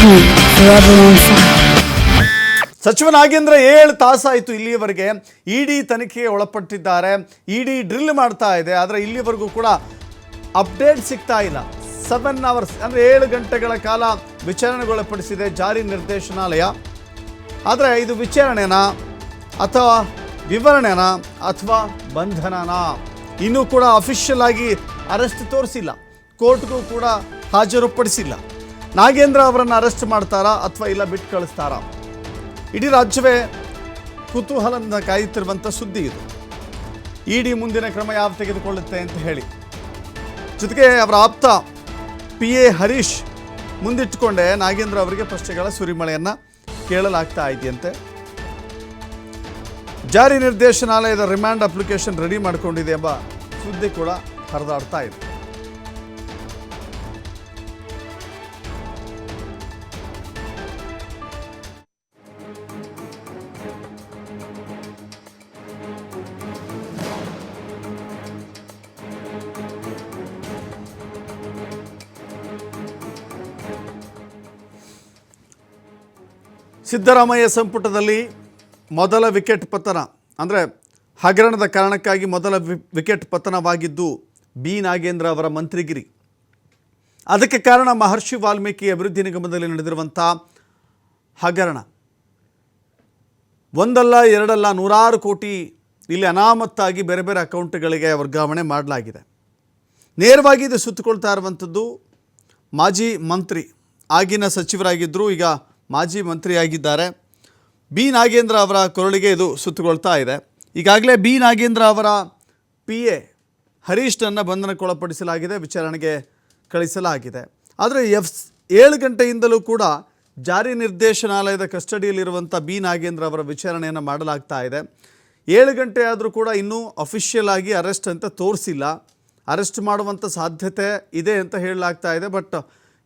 Disney, forever on fire. ಸಚಿವ ನಾಗೇಂದ್ರ 7 ತಾಸಾಯಿತು ಇಲ್ಲಿಯವರೆಗೆ ಇಡಿ ತನಿಖೆಗೆ ಒಳಪಟ್ಟಿದ್ದಾರೆ. ಇಡಿ ಡ್ರಿಲ್ ಮಾಡ್ತಾ ಇದೆ. ಆದರೆ ಇಲ್ಲಿವರೆಗೂ ಕೂಡ ಅಪ್ಡೇಟ್ ಸಿಗ್ತಾ ಇಲ್ಲ. 7 ಅವರ್ಸ್ ಅಂದರೆ 7 ಗಂಟೆಗಳ ಕಾಲ ವಿಚಾರಣೆಗೊಳಪಡಿಸಿದೆ ಜಾರಿ ನಿರ್ದೇಶನಾಲಯ. ಆದರೆ ಇದು ವಿಚಾರಣೆನಾ ಅಥವಾ ವಿವರಣೆನಾ ಅಥವಾ ಬಂಧನನಾ ಇನ್ನೂ ಕೂಡ ಅಫಿಷಿಯಲ್ ಆಗಿ ಅರೆಸ್ಟ್ ತೋರಿಸಿಲ್ಲ. ಕೋರ್ಟ್ಗೂ ಕೂಡ ಹಾಜರುಪಡಿಸಿಲ್ಲ. ನಾಗೇಂದ್ರ ಅವರನ್ನು ಅರೆಸ್ಟ್ ಮಾಡ್ತಾರಾ ಅಥವಾ ಇಲ್ಲ ಬಿಟ್ಟು ಕಳಿಸ್ತಾರಾ? ಇಡೀ ರಾಜ್ಯವೇ ಕುತೂಹಲದಿಂದ ಕಾಯುತ್ತಿರುವಂಥ ಸುದ್ದಿ ಇದು. ಇಡಿ ಮುಂದಿನ ಕ್ರಮ ಯಾವ ತೆಗೆದುಕೊಳ್ಳುತ್ತೆ ಅಂತ ಹೇಳಿ, ಜೊತೆಗೆ ಅವರ ಆಪ್ತ PA ಹರೀಶ್ ಮುಂದಿಟ್ಟುಕೊಂಡೇ ನಾಗೇಂದ್ರ ಅವರಿಗೆ ಪ್ರಶ್ನೆಗಳ ಸುರಿಮಳೆಯನ್ನು ಕೇಳಲಾಗ್ತಾ ಇದೆಯಂತೆ. ಜಾರಿ ನಿರ್ದೇಶನಾಲಯದ ರಿಮ್ಯಾಂಡ್ ಅಪ್ಲಿಕೇಶನ್ ರೆಡಿ ಮಾಡಿಕೊಂಡಿದೆ ಎಂಬ ಸುದ್ದಿ ಕೂಡ ಹರಿದಾಡ್ತಾ ಇದೆ. ಸಿದ್ದರಾಮಯ್ಯ ಸಂಪುಟದಲ್ಲಿ ಮೊದಲ ವಿಕೆಟ್ ಪತನ, ಅಂದರೆ ಹಗರಣದ ಕಾರಣಕ್ಕಾಗಿ ಮೊದಲ ವಿಕೆಟ್ ಪತನವಾಗಿದ್ದು ಬಿ ನಾಗೇಂದ್ರ ಅವರ ಮಂತ್ರಿಗಿರಿ. ಅದಕ್ಕೆ ಕಾರಣ ಮಹರ್ಷಿ ವಾಲ್ಮೀಕಿ ಅಭಿವೃದ್ಧಿ ನಿಗಮದಲ್ಲಿ ನಡೆದಿರುವಂಥ ಹಗರಣ. ಒಂದಲ್ಲ ಎರಡಲ್ಲ 100 ಕೋಟಿ ಇಲ್ಲಿ ಅನಾಮತ್ತಾಗಿ ಬೇರೆ ಬೇರೆ ಅಕೌಂಟ್ಗಳಿಗೆ ವರ್ಗಾವಣೆ ಮಾಡಲಾಗಿದೆ. ನೇರವಾಗಿ ಇದು ಸುತ್ತಕೊಳ್ತಾ ಇರುವಂಥದ್ದು ಮಾಜಿ ಮಂತ್ರಿ, ಆಗಿನ ಸಚಿವರಾಗಿದ್ದರು, ಈಗ ಮಾಜಿ ಮಂತ್ರಿಯಾಗಿದ್ದಾರೆ ಬಿ ನಾಗೇಂದ್ರ ಅವರ ಕೊರಳಿಗೆ ಇದು ಸುತ್ತಕೊಳ್ತಾ ಇದೆ. ಈಗಾಗಲೇ ಬಿ ನಾಗೇಂದ್ರ ಅವರ PA ಹರೀಶ್ನನ್ನು ಬಂಧನಕ್ಕೊಳಪಡಿಸಲಾಗಿದೆ, ವಿಚಾರಣೆಗೆ ಕಳಿಸಲಾಗಿದೆ. ಆದರೆ 7 ಗಂಟೆಯಿಂದಲೂ ಕೂಡ ಜಾರಿ ನಿರ್ದೇಶನಾಲಯದ ಕಸ್ಟಡಿಯಲ್ಲಿರುವಂಥ ಬಿ ನಾಗೇಂದ್ರ ಅವರ ವಿಚಾರಣೆಯನ್ನು ಮಾಡಲಾಗ್ತಾ ಇದೆ. 7 ಗಂಟೆ ಆದರೂ ಕೂಡ ಇನ್ನೂ ಅಫಿಷಿಯಲ್ ಆಗಿ ಅರೆಸ್ಟ್ ಅಂತ ತೋರಿಸಿಲ್ಲ. ಅರೆಸ್ಟ್ ಮಾಡುವಂಥ ಸಾಧ್ಯತೆ ಇದೆ ಅಂತ ಹೇಳಲಾಗ್ತಾ ಇದೆ. ಬಟ್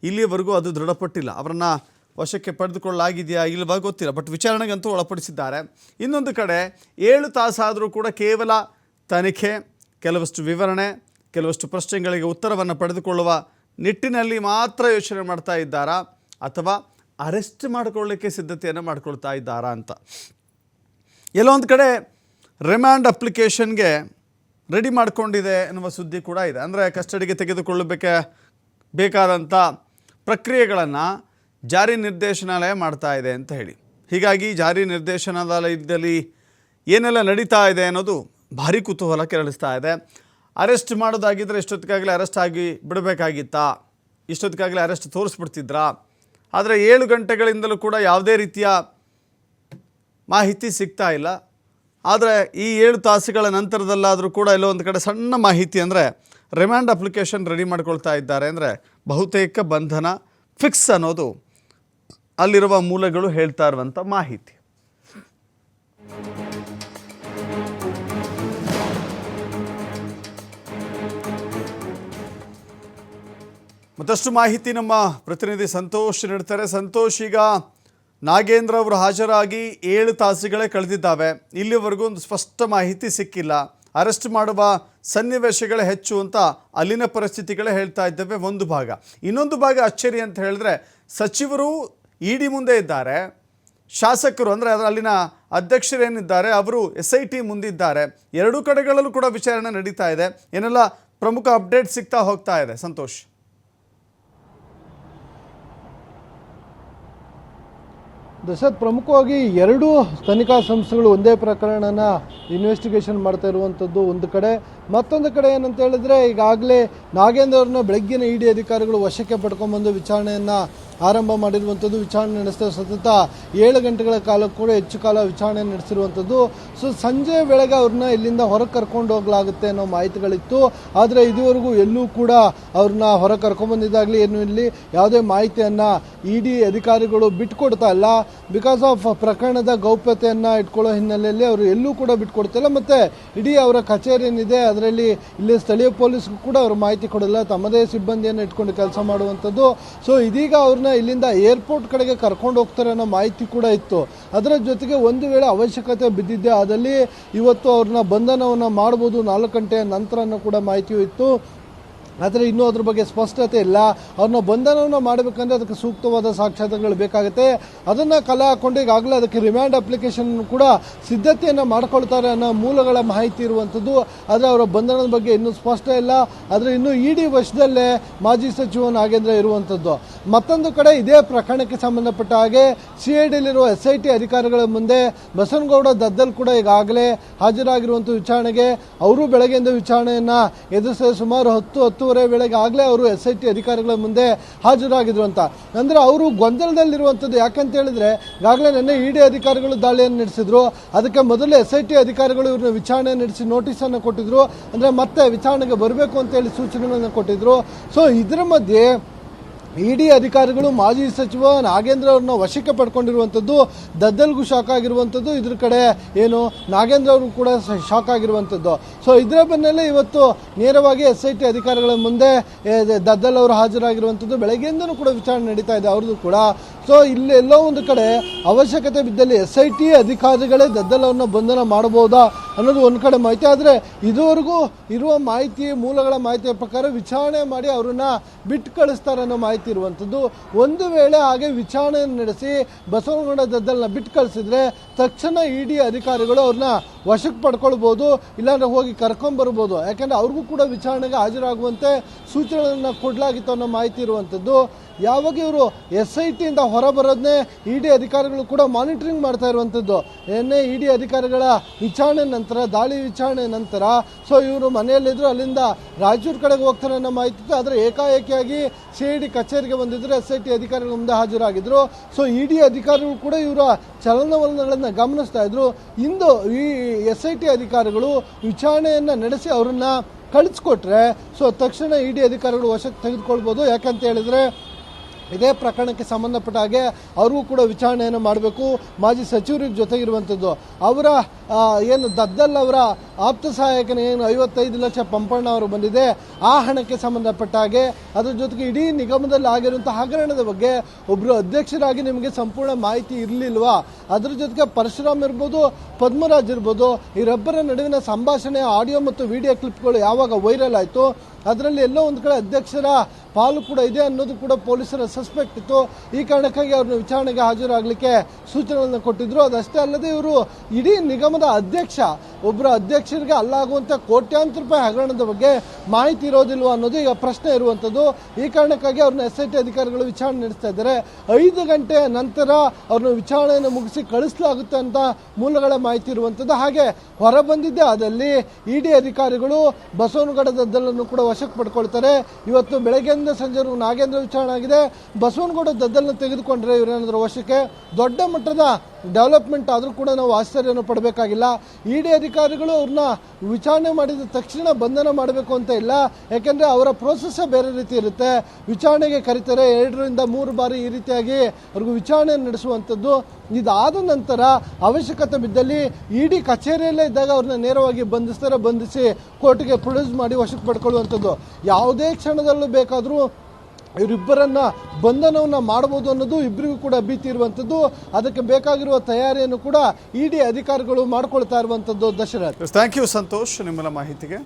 ಇಲ್ಲಿಯವರೆಗೂ ಅದು ದೃಢಪಟ್ಟಿಲ್ಲ. ಅವರನ್ನು ವಶಕ್ಕೆ ಪಡೆದುಕೊಳ್ಳಲಾಗಿದೆಯಾ ಇಲ್ಲವಾ ಗೊತ್ತಿಲ್ಲ. ಬಟ್ ವಿಚಾರಣೆಗಂತೂ ಒಳಪಡಿಸಿದ್ದಾರೆ. ಇನ್ನೊಂದು ಕಡೆ 7 ತಾಸಾದರೂ ಕೂಡ ಕೇವಲ ತನಿಖೆ, ಕೆಲವಷ್ಟು ವಿವರಣೆ, ಕೆಲವಷ್ಟು ಪ್ರಶ್ನೆಗಳಿಗೆ ಉತ್ತರವನ್ನು ಪಡೆದುಕೊಳ್ಳುವ ನಿಟ್ಟಿನಲ್ಲಿ ಮಾತ್ರ ಯೋಚನೆ ಮಾಡ್ತಾ ಇದ್ದಾರಾ ಅಥವಾ ಅರೆಸ್ಟ್ ಮಾಡಿಕೊಳ್ಳಲಿಕ್ಕೆ ಸಿದ್ಧತೆಯನ್ನು ಮಾಡಿಕೊಳ್ತಾ ಇದ್ದಾರಾ ಅಂತ. ಎಲ್ಲೊಂದು ಕಡೆ ರಿಮ್ಯಾಂಡ್ ಅಪ್ಲಿಕೇಶನ್ಗೆ ರೆಡಿ ಮಾಡಿಕೊಂಡಿದೆ ಎನ್ನುವ ಸುದ್ದಿ ಕೂಡ ಇದೆ. ಅಂದರೆ ಕಸ್ಟಡಿಗೆ ಬೇಕಾದಂಥ ಪ್ರಕ್ರಿಯೆಗಳನ್ನು ಜಾರಿ ನಿರ್ದೇಶನಾಲಯ ಮಾಡ್ತಾ ಇದೆ ಅಂತ ಹೇಳಿ. ಹೀಗಾಗಿ ಜಾರಿ ನಿರ್ದೇಶನಾಲಯದಲ್ಲಿ ಏನೆಲ್ಲ ನಡೀತಾ ಇದೆ ಅನ್ನೋದು ಭಾರಿ ಕುತೂಹಲ ಕೆರಳಿಸ್ತಾ ಇದೆ. ಅರೆಸ್ಟ್ ಮಾಡೋದಾಗಿದ್ದರೆ ಇಷ್ಟೊತ್ತಿಗಾಗಲೇ ಅರೆಸ್ಟ್ ಆಗಿ ಬಿಡಬೇಕಾಗಿತ್ತಾ? ಇಷ್ಟೊತ್ತಿಗಾಗಲೇ ಅರೆಸ್ಟ್ ತೋರಿಸ್ಬಿಡ್ತಿದ್ರಾ? ಆದರೆ 7 ಗಂಟೆಗಳಿಂದಲೂ ಕೂಡ ಯಾವುದೇ ರೀತಿಯ ಮಾಹಿತಿ ಸಿಗ್ತಾ ಇಲ್ಲ. ಆದರೆ ಈ 7 ತಾಸುಗಳ ನಂತರದಲ್ಲಾದರೂ ಕೂಡ ಎಲ್ಲೋ ಒಂದು ಕಡೆ ಸಣ್ಣ ಮಾಹಿತಿ, ಅಂದರೆ ರಿಮ್ಯಾಂಡ್ ಅಪ್ಲಿಕೇಶನ್ ರೆಡಿ ಮಾಡ್ಕೊಳ್ತಾ ಇದ್ದಾರೆ ಅಂದರೆ ಬಹುತೇಕ ಬಂಧನ ಫಿಕ್ಸ್ ಅನ್ನೋದು ಅಲ್ಲಿರುವ ಮೂಲಗಳು ಹೇಳ್ತಾ ಇರುವಂಥ ಮಾಹಿತಿ. ಮತ್ತಷ್ಟು ಮಾಹಿತಿ ನಮ್ಮ ಪ್ರತಿನಿಧಿ ಸಂತೋಷ್ ನೀಡ್ತಾರೆ. ಸಂತೋಷ್, ಈಗ ನಾಗೇಂದ್ರ ಅವರು ಹಾಜರಾಗಿ 7 ತಾಸುಗಳೇ ಕಳೆದಿದ್ದಾವೆ. ಇಲ್ಲಿವರೆಗೂ ಒಂದು ಸ್ಪಷ್ಟ ಮಾಹಿತಿ ಸಿಕ್ಕಿಲ್ಲ. ಅರೆಸ್ಟ್ ಮಾಡುವ ಸನ್ನಿವೇಶಗಳೇ ಹೆಚ್ಚು ಅಂತ ಅಲ್ಲಿನ ಪರಿಸ್ಥಿತಿಗಳೇ ಹೇಳ್ತಾ ಇದ್ದೇವೆ ಒಂದು ಭಾಗ. ಇನ್ನೊಂದು ಭಾಗ ಅಚ್ಚರಿ ಅಂತ ಹೇಳಿದ್ರೆ, ಸಚಿವರು ಇಡಿ ಮುಂದೆ ಇದ್ದಾರೆ, ಶಾಸಕರು ಅಂದರೆ ಅಲ್ಲಿನ ಅಧ್ಯಕ್ಷರೇನಿದ್ದಾರೆ ಅವರು SIT ಮುಂದಿದ್ದಾರೆ. ಎರಡೂ ಕಡೆಗಳಲ್ಲೂ ಕೂಡ ವಿಚಾರಣೆ ನಡೀತಾ ಇದೆ. ಏನೆಲ್ಲ ಪ್ರಮುಖ ಅಪ್ಡೇಟ್ ಸಿಗ್ತಾ ಹೋಗ್ತಾ ಇದೆ ಸಂತೋಷ್? ದಶರಥ್, ಪ್ರಮುಖವಾಗಿ 2 ತನಿಖಾ ಸಂಸ್ಥೆಗಳು ಒಂದೇ ಪ್ರಕರಣನ ಇನ್ವೆಸ್ಟಿಗೇಷನ್ ಮಾಡ್ತಾ ಇರುವಂಥದ್ದು ಒಂದು ಕಡೆ. ಮತ್ತೊಂದು ಕಡೆ ಏನಂತ ಹೇಳಿದ್ರೆ, ಈಗಾಗಲೇ ನಾಗೇಂದ್ರ ಅವ್ರನ್ನ ಬೆಳಗ್ಗಿನ ಇಡಿ ಅಧಿಕಾರಿಗಳು ವಶಕ್ಕೆ ಪಡ್ಕೊಂಡ್ಬಂದು ವಿಚಾರಣೆಯನ್ನು ಆರಂಭ ಮಾಡಿರುವಂಥದ್ದು. ವಿಚಾರಣೆ ನಡೆಸ್ತಾ ಸತತ 7 ಗಂಟೆಗಳ ಕಾಲಕ್ಕೂ ಕೂಡ ಹೆಚ್ಚು ಕಾಲ ವಿಚಾರಣೆ ನಡೆಸಿರುವಂಥದ್ದು. ಸೊ ಸಂಜೆ ವೇಳೆಗೆ ಅವ್ರನ್ನ ಇಲ್ಲಿಂದ ಹೊರಗೆ ಕರ್ಕೊಂಡು ಹೋಗಲಾಗುತ್ತೆ ಅನ್ನೋ ಮಾಹಿತಿಗಳಿತ್ತು. ಆದರೆ ಇದುವರೆಗೂ ಎಲ್ಲೂ ಕೂಡ ಅವ್ರನ್ನ ಹೊರಗೆ ಕರ್ಕೊಂಡ್ಬಂದಿದ್ದಾಗಲಿ ಏನು ಇಲ್ಲಿ ಯಾವುದೇ ಮಾಹಿತಿಯನ್ನು ಇಡಿ ಅಧಿಕಾರಿಗಳು ಬಿಟ್ಕೊಡ್ತಾ ಇಲ್ಲ. ಬಿಕಾಸ್ ಆಫ್ ಪ್ರಕರಣದ ಗೌಪ್ಯತೆಯನ್ನು ಇಟ್ಕೊಳ್ಳೋ ಹಿನ್ನೆಲೆಯಲ್ಲಿ ಅವರು ಎಲ್ಲೂ ಕೂಡ ಬಿಟ್ಕೊಡ್ತಿಲ್ಲ. ಮತ್ತು ಇಡೀ ಅವರ ಕಚೇರಿ ಏನಿದೆ ಅದರಲ್ಲಿ ಇಲ್ಲಿ ಸ್ಥಳೀಯ ಪೊಲೀಸ್ಗೂ ಕೂಡ ಅವರು ಮಾಹಿತಿ ಕೊಡಲ್ಲ. ತಮ್ಮದೇ ಸಿಬ್ಬಂದಿಯನ್ನು ಇಟ್ಕೊಂಡು ಕೆಲಸ ಮಾಡುವಂಥದ್ದು. ಸೊ ಇದೀಗ ಅವ್ರನ್ನ ಇಲ್ಲಿಂದ ಏರ್ಪೋರ್ಟ್ ಕಡೆಗೆ ಕರ್ಕೊಂಡು ಹೋಗ್ತಾರೆ ಅನ್ನೋ ಮಾಹಿತಿ ಕೂಡ ಇತ್ತು. ಅದರ ಜೊತೆಗೆ ಒಂದು ವೇಳೆ ಅವಶ್ಯಕತೆ ಬಿದ್ದಿದ್ದೆ ಆದಲ್ಲಿ ಇವತ್ತು ಅವ್ರನ್ನ ಬಂಧನವನ್ನು ಮಾಡ್ಬೋದು 4 ಗಂಟೆಯ ನಂತರನೂ ಕೂಡ ಮಾಹಿತಿಯೂ ಇತ್ತು. ಆದರೆ ಇನ್ನೂ ಅದ್ರ ಬಗ್ಗೆ ಸ್ಪಷ್ಟತೆ ಇಲ್ಲ. ಅವ್ರನ್ನ ಬಂಧನವನ್ನು ಮಾಡಬೇಕಂದ್ರೆ ಅದಕ್ಕೆ ಸೂಕ್ತವಾದ ಸಾಕ್ಷ್ಯಾಧಾರಗಳು ಬೇಕಾಗುತ್ತೆ. ಅದನ್ನು ಕಲೆ ಹಾಕೊಂಡು ಈಗಾಗಲೇ ಅದಕ್ಕೆ ರಿಮ್ಯಾಂಡ್ ಅಪ್ಲಿಕೇಶನ್ ಕೂಡ ಸಿದ್ಧತೆಯನ್ನು ಮಾಡ್ಕೊಳ್ತಾರೆ ಅನ್ನೋ ಮೂಲಗಳ ಮಾಹಿತಿ ಇರುವಂಥದ್ದು. ಆದರೆ ಅವರ ಬಂಧನದ ಬಗ್ಗೆ ಇನ್ನೂ ಸ್ಪಷ್ಟ ಇಲ್ಲ. ಆದರೆ ಇನ್ನೂ ಇಡಿ ವಶದಲ್ಲೇ ಮಾಜಿ ಸಚಿವ ನಾಗೇಂದ್ರ ಇರುವಂಥದ್ದು. ಮತ್ತೊಂದು ಕಡೆ ಇದೇ ಪ್ರಕರಣಕ್ಕೆ ಸಂಬಂಧಪಟ್ಟ ಹಾಗೆ ಸಿಐಡಿಯಲ್ಲಿರುವ SIT ಅಧಿಕಾರಿಗಳ ಮುಂದೆ ಬಸವನಗೌಡ ದದ್ದಲ್ ಕೂಡ ಈಗಾಗಲೇ ಹಾಜರಾಗಿರುವಂಥ ವಿಚಾರಣೆಗೆ ಅವರು ಬೆಳಗ್ಗೆಯಿಂದ ವಿಚಾರಣೆಯನ್ನು ಎದುರಿಸಿದ. ಸುಮಾರು 10-10:30 ವೇಳೆಗೆ ಆಗಲೇ ಅವರು SIT ಅಧಿಕಾರಿಗಳ ಮುಂದೆ ಹಾಜರಾಗಿದ್ರು ಅಂತ. ಅಂದರೆ ಅವರು ಗೊಂದಲದಲ್ಲಿರುವಂಥದ್ದು. ಯಾಕಂತ ಹೇಳಿದ್ರೆ ಈಗಾಗಲೇ ನಿನ್ನೆ ಇಡಿ ಅಧಿಕಾರಿಗಳು ದಾಳಿಯನ್ನು ನಡೆಸಿದ್ರು. ಅದಕ್ಕೆ ಮೊದಲು SIT ಅಧಿಕಾರಿಗಳು ಇವ್ರನ್ನ ವಿಚಾರಣೆ ನಡೆಸಿ ನೋಟಿಸನ್ನು ಕೊಟ್ಟಿದ್ರು. ಅಂದರೆ ಮತ್ತೆ ವಿಚಾರಣೆಗೆ ಬರಬೇಕು ಅಂತೇಳಿ ಸೂಚನೆಗಳನ್ನು ಕೊಟ್ಟಿದ್ರು. ಸೊ ಇದರ ಮಧ್ಯೆ ಇಡಿ ಅಧಿಕಾರಿಗಳು ಮಾಜಿ ಸಚಿವ ನಾಗೇಂದ್ರ ಅವ್ರನ್ನ ವಶಕ್ಕೆ ಪಡ್ಕೊಂಡಿರುವಂಥದ್ದು ದದ್ದಲ್ಗೂ ಶಾಕ್ ಆಗಿರುವಂಥದ್ದು. ಇದ್ರ ಕಡೆ ಏನು ನಾಗೇಂದ್ರ ಅವರು ಕೂಡ ಶಾಕ್ ಆಗಿರುವಂಥದ್ದು. ಸೊ ಇದರ ಬೆನ್ನಲ್ಲೇ ಇವತ್ತು ನೇರವಾಗಿ SIT ಅಧಿಕಾರಿಗಳ ಮುಂದೆ ದದ್ದಲ್ ಅವರು ಹಾಜರಾಗಿರುವಂಥದ್ದು. ಬೆಳಗ್ಗೆಯಿಂದನೂ ಕೂಡ ವಿಚಾರಣೆ ನಡೀತಾ ಇದೆ ಅವ್ರದ್ದು ಕೂಡ. ಸೊ ಇಲ್ಲೆಲ್ಲೋ ಒಂದು ಕಡೆ ಅವಶ್ಯಕತೆ ಬಿದ್ದಲ್ಲಿ SIT ಅಧಿಕಾರಿಗಳೇ ದದ್ದಲ್ ಅವ್ರನ್ನ ಬಂಧನ ಮಾಡಬಹುದಾ ಅನ್ನೋದು ಒಂದು ಕಡೆ ಮಾಹಿತಿ. ಆದರೆ ಇದುವರೆಗೂ ಇರುವ ಮಾಹಿತಿ, ಮೂಲಗಳ ಮಾಹಿತಿಯ ಪ್ರಕಾರ ವಿಚಾರಣೆ ಮಾಡಿ ಅವರನ್ನ ಬಿಟ್ಟು ಕಳಿಸ್ತಾರೆ ಅನ್ನೋ ಮಾಹಿತಿ ಇರುವಂಥದ್ದು. ಒಂದು ವೇಳೆ ಹಾಗೆ ವಿಚಾರಣೆಯನ್ನು ನಡೆಸಿ ಬಸವನಗೌಡ ದದ್ದಲ್ನ ಬಿಟ್ಟು ಕಳಿಸಿದ್ರೆ ತಕ್ಷಣ ಇಡಿ ಅಧಿಕಾರಿಗಳು ಅವ್ರನ್ನ ವಶಕ್ಕೆ ಪಡ್ಕೊಳ್ಬೋದು, ಇಲ್ಲಾಂದ್ರೆ ಹೋಗಿ ಕರ್ಕೊಂಡ್ಬರ್ಬೋದು. ಯಾಕಂದ್ರೆ ಅವ್ರಿಗೂ ಕೂಡ ವಿಚಾರಣೆಗೆ ಹಾಜರಾಗುವಂತೆ ಸೂಚನೆಗಳನ್ನು ಕೊಡಲಾಗಿತ್ತು ಅನ್ನೋ ಮಾಹಿತಿ ಇರುವಂಥದ್ದು. ಯಾವಾಗ ಇವರು SIT ಇಂದ ಹೊರಬರೋದನ್ನೇ ಇಡಿ ಅಧಿಕಾರಿಗಳು ಕೂಡ ಮಾನಿಟರಿಂಗ್ ಮಾಡ್ತಾ ಇರುವಂಥದ್ದು. ಏನೇ ಇಡಿ ಅಧಿಕಾರಿಗಳ ವಿಚಾರಣೆ ನಂತರ, ದಾಳಿ ವಿಚಾರಣೆ ನಂತರ ಸೊ ಇವರು ಮನೆಯಲ್ಲಿದ್ರು, ಅಲ್ಲಿಂದ ರಾಯಚೂರು ಕಡೆಗೆ ಹೋಗ್ತಾರೆ ಅನ್ನೋ ಮಾಹಿತಿ ಇತ್ತು. ಆದರೆ ಏಕಾಏಕಿಯಾಗಿ CID ಕಚೇರಿಗೆ ಬಂದಿದ್ರು, SIT ಅಧಿಕಾರಿಗಳ ಮುಂದೆ ಹಾಜರಾಗಿದ್ರು. ಸೊ ಇಡಿ ಅಧಿಕಾರಿಗಳು ಕೂಡ ಇವರ ಚಲನವಲನಗಳನ್ನು ಗಮನಿಸ್ತಾ ಇದ್ರು. ಇಂದು ಈ SIT ಅಧಿಕಾರಿಗಳು ವಿಚಾರಣೆಯನ್ನು ನಡೆಸಿ ಅವರನ್ನ ಕಳಿಸ್ಕೊಟ್ರೆ ಸೊ ತಕ್ಷಣ ಇಡಿ ಅಧಿಕಾರಿಗಳು ವಶಕ್ಕೆ ತೆಗೆದುಕೊಳ್ಬೋದು. ಯಾಕಂತ ಹೇಳಿದ್ರೆ ಇದೇ ಪ್ರಕರಣಕ್ಕೆ ಸಂಬಂಧಪಟ್ಟ ಹಾಗೆ ಅವ್ರಿಗೂ ಕೂಡ ವಿಚಾರಣೆಯನ್ನು ಮಾಡಬೇಕು. ಮಾಜಿ ಸಚಿವರ ಜೊತೆಗಿರುವಂಥದ್ದು ಅವರ ಏನು ದದ್ದಲ್ ಅವರ ಆಪ್ತ ಸಹಾಯಕನ ಏನು 55 ಲಕ್ಷ ಪಂಪಣ್ಣ ಅವರು ಬಂದಿದೆ, ಆ ಹಣಕ್ಕೆ ಸಂಬಂಧಪಟ್ಟ ಹಾಗೆ ಅದ್ರ ಜೊತೆಗೆ ಇಡೀ ನಿಗಮದಲ್ಲಿ ಆಗಿರುವಂಥ ಹಗರಣದ ಬಗ್ಗೆ ಒಬ್ಬರು ಅಧ್ಯಕ್ಷರಾಗಿ ನಿಮಗೆ ಸಂಪೂರ್ಣ ಮಾಹಿತಿ ಇರಲಿಲ್ವಾ? ಅದ್ರ ಜೊತೆಗೆ ಪರಶುರಾಮ್ ಇರ್ಬೋದು, ಪದ್ಮರಾಜ್ ಇರ್ಬೋದು, ಇವರಿಬ್ಬರ ನಡುವಿನ ಸಂಭಾಷಣೆ ಆಡಿಯೋ ಮತ್ತು ವಿಡಿಯೋ ಕ್ಲಿಪ್ಗಳು ಯಾವಾಗ ವೈರಲ್ ಆಯಿತು ಅದರಲ್ಲಿ ಎಲ್ಲೋ ಒಂದು ಕಡೆ ಅಧ್ಯಕ್ಷರ ಪಾಲು ಕೂಡ ಇದೆ ಅನ್ನೋದು ಕೂಡ ಪೊಲೀಸರ ಸಸ್ಪೆಕ್ಟ್ ಇತ್ತು. ಈ ಕಾರಣಕ್ಕಾಗಿ ಅವ್ರನ್ನ ವಿಚಾರಣೆಗೆ ಹಾಜರಾಗಲಿಕ್ಕೆ ಸೂಚನೆಗಳನ್ನು ಕೊಟ್ಟಿದ್ರು. ಅದಷ್ಟೇ ಅಲ್ಲದೆ ಇವರು ಇಡೀ ನಿಗಮದ ಅಧ್ಯಕ್ಷ, ಒಬ್ಬರ ಅಧ್ಯಕ್ಷರಿಗೆ ಅಲ್ಲಾಗುವಂಥ ಕೋಟ್ಯಾಂತರ ರೂಪಾಯಿ ಹಗರಣದ ಬಗ್ಗೆ ಮಾಹಿತಿ ಇರೋದಿಲ್ವ ಅನ್ನೋದು ಈಗ ಪ್ರಶ್ನೆ ಇರುವಂಥದ್ದು. ಈ ಕಾರಣಕ್ಕಾಗಿ ಅವ್ರನ್ನ SIT ಅಧಿಕಾರಿಗಳು ವಿಚಾರಣೆ ನಡೆಸ್ತಾ ಇದ್ದಾರೆ. 5 ಗಂಟೆ ನಂತರ ಅವ್ರನ್ನ ವಿಚಾರಣೆಯನ್ನು ಮುಗಿಸಿ ಕಳಿಸಲಾಗುತ್ತೆ ಅಂತ ಮೂಲಗಳ ಮಾಹಿತಿ ಇರುವಂಥದ್ದು. ಹಾಗೆ ಹೊರ ಬಂದಿದ್ದೆ ಆದಲ್ಲಿ ಇಡಿ ಅಧಿಕಾರಿಗಳು ಬಸವನಗೌಡ ದದ್ದಲನ್ನು ಕೂಡ ವಶಕ್ಕೆ ಪಡ್ಕೊಳ್ತಾರೆ. ಇವತ್ತು ಬೆಳಗ್ಗೆಯಿಂದ ಸಂಜೆವರೆಗೂ ನಾಗೇಂದ್ರ ವಿಚಾರಣೆ ಆಗಿದೆ. ಬಸವನಗೌಡ ದದ್ದಲ್ನ ತೆಗೆದುಕೊಂಡ್ರೆ ಇವರೇನಾದರೂ ವಶಕ್ಕೆ ದೊಡ್ಡ ಮಟ್ಟದ ಡೆವಲಪ್ಮೆಂಟ್ ಆದರೂ ಕೂಡ ನಾವು ಆಶ್ಚರ್ಯವನ್ನು ಪಡಬೇಕಾಗಿಲ್ಲ. ಇಡಿ ಅಧಿಕಾರಿಗಳು ಅವ್ರನ್ನ ವಿಚಾರಣೆ ಮಾಡಿದ ತಕ್ಷಣ ಬಂಧನ ಮಾಡಬೇಕು ಅಂತ ಇಲ್ಲ. ಯಾಕೆಂದರೆ ಅವರ ಪ್ರೋಸೆಸ್ಸೇ ಬೇರೆ ರೀತಿ ಇರುತ್ತೆ. ವಿಚಾರಣೆಗೆ ಕರೀತಾರೆ, 2ರಿಂದ 3 ಬಾರಿ ಈ ರೀತಿಯಾಗಿ ಅವ್ರಿಗೂ ವಿಚಾರಣೆ ನಡೆಸುವಂಥದ್ದು. ಇದಾದ ನಂತರ ಅವಶ್ಯಕತೆ ಬಿದ್ದಲ್ಲಿ ಇಡಿ ಕಚೇರಿಯಲ್ಲೇ ಇದ್ದಾಗ ಅವ್ರನ್ನ ನೇರವಾಗಿ ಬಂಧಿಸ್ತಾರೆ. ಬಂಧಿಸಿ ಕೋರ್ಟ್ಗೆ ಪ್ರೊಡ್ಯೂಸ್ ಮಾಡಿ ವಶಕ್ಕೆ ಪಡ್ಕೊಳ್ಳುವಂಥದ್ದು. ಯಾವುದೇ ಕ್ಷಣದಲ್ಲೂ ಬೇಕಾದರೂ ಇವರಿಬ್ಬರನ್ನ ಬಂಧನವನ್ನು ಮಾಡಬಹುದು ಅನ್ನೋದು ಇಬ್ಬರಿಗೂ ಕೂಡ ಭೀತಿ ಇರುವಂಥದ್ದು. ಅದಕ್ಕೆ ಬೇಕಾಗಿರುವ ತಯಾರಿಯನ್ನು ಕೂಡ ಇಡಿ ಅಧಿಕಾರಿಗಳು ಮಾಡ್ಕೊಳ್ತಾ ಇರುವಂಥದ್ದು. ದಶರಥ್, ಥ್ಯಾಂಕ್ ಯು ಸಂತೋಷ್ ನಿಮ್ಮೆಲ್ಲ ಮಾಹಿತಿಗೆ.